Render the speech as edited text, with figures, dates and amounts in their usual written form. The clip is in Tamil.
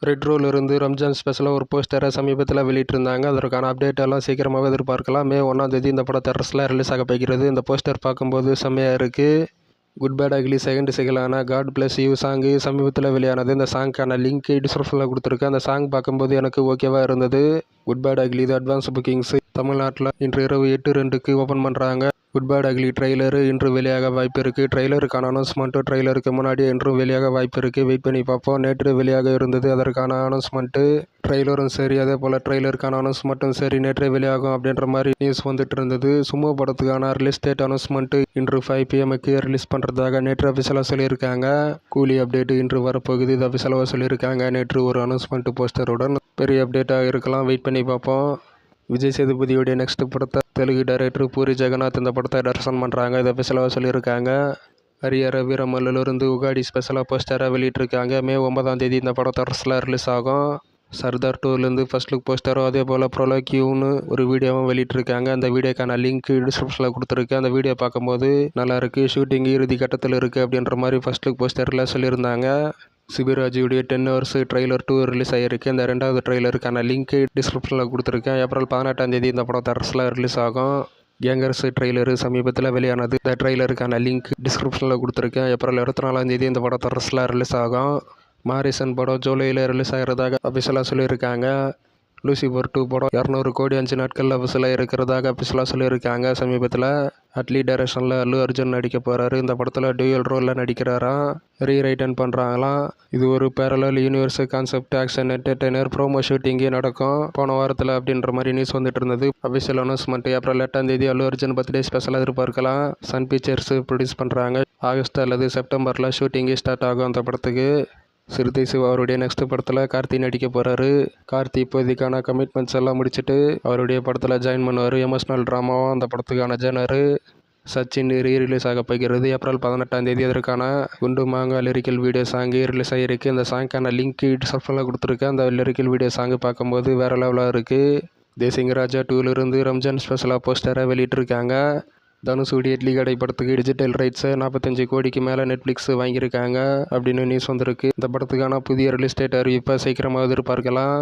ரெட்ரோலிருந்து ரம்ஜான் ஸ்பெஷலாக ஒரு போஸ்டரை சமீபத்தில் வெளியிட்டிருந்தாங்க. அதற்கான அப்டேட் எல்லாம் சீக்கிரமாகவே எதிர்பார்க்கலாம். மே 1 இந்த படம் தேட்டர்ஸில் ரிலீஸ் ஆக போகிறது. இந்த போஸ்டர் பார்க்கும்போது செம்மையாக இருக்குது. குட் பேட் அக்லி செகண்ட் சிங்கிளான காட் பிளஸ் யூ சாங்கு சமீபத்தில் வெளியானது. இந்த சாங்க்கான லிங்க் டிஸ்கிரிப்ஷனில் கொடுத்துருக்கேன். அந்த சாங் பார்க்கும்போது எனக்கு ஓகேவாக இருந்தது. குட் பேட் அக்லி இது அட்வான்ஸ் புக்கிங்ஸ் தமிழ்நாட்டில் இன்று இரவு 8:02க்கு ஓப்பன் பண்ணுறாங்க. குட் பேட் அக்லி ட்ரெய்லரு இன்று வெளியாக வாய்ப்பு இருக்குது. ட்ரெய்லருக்கான அனௌன்ஸ்மெண்ட்டு ட்ரெய்லருக்கு முன்னாடி இன்றும் வெளியாக வாய்ப்பு இருக்குது. வெயிட் பண்ணி பார்ப்போம். நேற்று வெளியாக இருந்தது அதற்கான அனௌன்ஸ்மெண்ட்டு. ட்ரெய்லரும் சரி, அதே போல் ட்ரெய்லருக்கான அனௌன்ஸ்மெண்ட்டும் சரி நேற்றே வெளியாகும் அப்படின்ற மாதிரி நியூஸ் வந்துட்டு இருந்தது. சுமோ படத்துக்கான ரிலீஸ் டேட் அனௌன்ஸ்மெண்ட்டு இன்று 5 PM ரிலீஸ் பண்ணுறதாக நேற்று அஃபிஷியலாக சொல்லியிருக்காங்க. கூலி அப்டேட் இன்று வரப்போகுது. இது அஃபிஷியலாக சொல்லியிருக்காங்க. நேற்று ஒரு அனௌன்ஸ்மெண்ட் போஸ்டருடன் பெரிய அப்டேட்டாக இருக்கலாம். வெயிட் பண்ணி பார்ப்போம். விஜய் சேதுபதியுடைய நெக்ஸ்ட் படத்தை தெலுங்கு டைரக்டர் பூரி ஜெகநாத் இந்த படத்தை டைரக்ஷன் பண்ணுறாங்க. இதை ஸ்பெஷலாக சொல்லியிருக்காங்க. ஹரியர வீரமல்லிலிருந்து உகாடி ஸ்பெஷலாக போஸ்டராக வெளியிட்டிருக்காங்க. மே 9 இந்த படம் தேட்டர்ஸில் ரிலீஸ் ஆகும். சர்தார் 2லேருந்து ஃபர்ஸ்ட் லுக் போஸ்டரும் அதே போல் ப்ரொலோக்யூன்னு ஒரு வீடியோவும் வெளியிட்டிருக்காங்க. அந்த வீடியோக்கான லிங்க் டிஸ்கிரிப்ஷனில் கொடுத்துருக்கேன். அந்த வீடியோ பார்க்கும்போது நல்லாயிருக்கு. ஷூட்டிங் இறுதி கட்டத்தில் இருக்குது அப்படின்ற மாதிரி ஃபர்ஸ்ட் லுக் போஸ்டரில் சொல்லியிருந்தாங்க. சிபிராஜுடைய 10 hours ட்ரெய்லர் 2 ரிலீஸ் ஆகிருக்கு. இந்த 2வது ட்ரெய்லருக்கான லிங்க் டிஸ்கிரிப்ஷனில் கொடுத்துருக்கேன். ஏப்ரல் 18 இந்த படம் தேட்டர்ஸில் ரிலீஸ் ஆகும். கேங்கர்ஸ் ட்ரெய்லரு சமீபத்தில் வெளியானது. இந்த ட்ரெய்லருக்கான லிங்க் டிஸ்கிரிப்ஷனில் கொடுத்துருக்கேன். ஏப்ரல் 24 இந்த படம் தேட்டர்ஸில் ரிலீஸ் ஆகும். மாரிசன் படம் ஜூலையில் ரிலீஸ் ஆகிறதாக அஃபிஷியலாக சொல்லியிருக்காங்க. லூசிஃபர் 2 படம் 200 கோடி 5 நாட்களில் அஃபிஷியலாக இருக்கிறதாக அஃபிஷியலாக சொல்லியிருக்காங்க. சமீபத்தில் அட்லி டைரக்ஷனில் அல்லு அர்ஜுன் நடிக்க போகிறாரு. இந்த படத்தில் டியூயல் ரோலில் நடிக்கிறாராம். ரீரைட்டன் பண்ணுறாங்களாம். இது ஒரு parallel universe concept action entertainer. Promo ஷூட்டிங்கே நடக்கும் போன வாரத்தில் அப்படின்ற மாதிரி நியூஸ் வந்துட்டு இருந்தது. Official announcement April 8 Allu Arjun birthday ஸ்பெஷலாக எதிர்பார்க்கலாம். சன் பிக்சர்ஸ் ப்ரொடியூஸ் பண்ணுறாங்க. ஆகஸ்ட் அல்லது செப்டம்பரில் ஷூட்டிங்கே ஸ்டார்ட் ஆகும் அந்த படத்துக்கு. சிறுத்தை சிவா அவருடைய நெக்ஸ்ட் படத்தில் கார்த்தி நடிக்க போகிறாரு. கார்த்தி இப்போதைக்கான கமிட்மெண்ட்ஸ் எல்லாம் முடிச்சுட்டு அவருடைய படத்தில் ஜாயின் பண்ணுவார். எமோஷ்னல் ட்ராமாவும் அந்த படத்துக்கான ஜேனரு. சச்சின் ரிலீஸ் ஆக போகிறது. ஏப்ரல் 18 அதற்கான குண்டு மாங்கா லிரிக்கல் வீடியோ சாங்கு ரிலீஸ் ஆகிருக்கு. இந்த சாங்க்கான லிங்க் டிஸ்கிரிப்ஷனில் கொடுத்துருக்கேன். அந்த லிரிக்கல் வீடியோ சாங்கு பார்க்கும்போது வேறு லெவலாக இருக்குது. தேசிங்கராஜா 2லேருந்து ரம்ஜான் ஸ்பெஷலாக போஸ்டரை வெளியிட்டிருக்காங்க. தனுஷுடைய இட்லி கடை படத்துக்கு டிஜிட்டல் ரைட்ஸை 45 கோடிக்கு மேலே நெட்ஃப்ளிக்ஸ் வாங்கியிருக்காங்க அப்படின்னு நியூஸ் வந்திருக்கு. இந்த படத்துக்கான புதிய ரிலீஸ் டேட் அறிவிப்பை சீக்கிரமாக எதிர்பார்க்கலாம்.